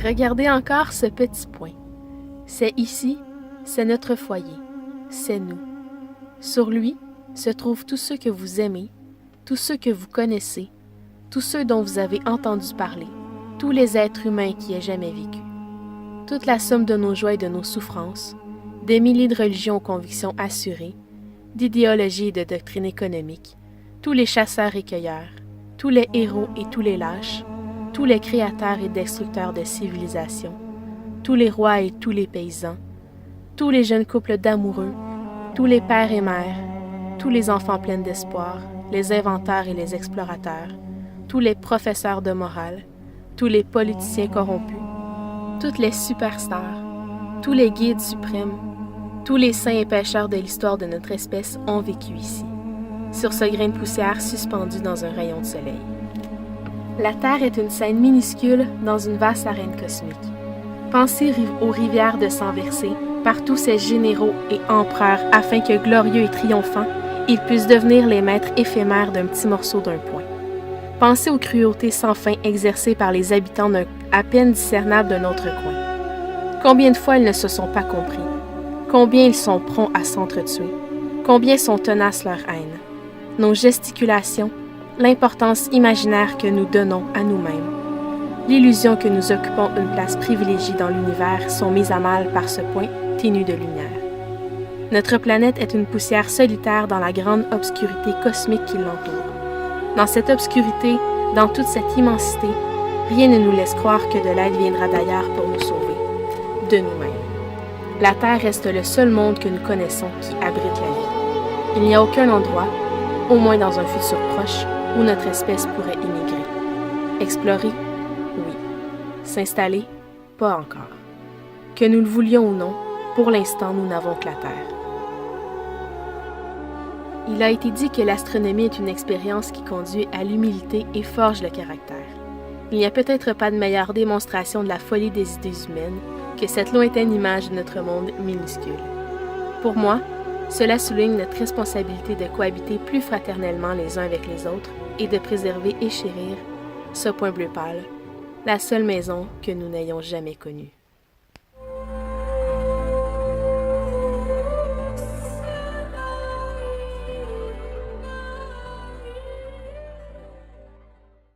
Regardez encore ce petit point. C'est ici, c'est notre foyer, c'est nous. Sur lui se trouvent tous ceux que vous aimez, tous ceux que vous connaissez, tous ceux dont vous avez entendu parler, tous les êtres humains qui aient jamais vécu. Toute la somme de nos joies et de nos souffrances, des milliers de religions aux convictions assurées, d'idéologies et de doctrines économiques, tous les chasseurs et cueilleurs, tous les héros et tous les lâches, tous les créateurs et destructeurs de civilisations, tous les rois et tous les paysans, tous les jeunes couples d'amoureux, tous les pères et mères, tous les enfants pleins d'espoir, les inventeurs et les explorateurs, tous les professeurs de morale, tous les politiciens corrompus, toutes les superstars, tous les guides suprêmes, tous les saints et pécheurs de l'histoire de notre espèce ont vécu ici, sur ce grain de poussière suspendu dans un rayon de soleil. La Terre est une scène minuscule dans une vaste arène cosmique. Pensez aux rivières de sang versé par tous ces généraux et empereurs afin que, glorieux et triomphants, ils puissent devenir les maîtres éphémères d'un petit morceau d'un point. Pensez aux cruautés sans fin exercées par les habitants d'un à peine discernable d'un autre coin. Combien de fois ils ne se sont pas compris? Combien ils sont prompts à s'entretuer? Combien sont tenaces leur haine? Nos gesticulations, l'importance imaginaire que nous donnons à nous-mêmes, l'illusion que nous occupons une place privilégiée dans l'univers sont mises à mal par ce point ténu de lumière. Notre planète est une poussière solitaire dans la grande obscurité cosmique qui l'entoure. Dans cette obscurité, dans toute cette immensité, rien ne nous laisse croire que de l'aide viendra d'ailleurs pour nous sauver, de nous-mêmes. La Terre reste le seul monde que nous connaissons qui abrite la vie. Il n'y a aucun endroit, au moins dans un futur proche, où notre espèce pourrait immigrer. Explorer? Oui. S'installer? Pas encore. Que nous le voulions ou non, pour l'instant, nous n'avons que la Terre. Il a été dit que l'astronomie est une expérience qui conduit à l'humilité et forge le caractère. Il n'y a peut-être pas de meilleure démonstration de la folie des idées humaines que cette lointaine image de notre monde minuscule. Pour moi, cela souligne notre responsabilité de cohabiter plus fraternellement les uns avec les autres et de préserver et chérir ce point bleu pâle, la seule maison que nous n'ayons jamais connue.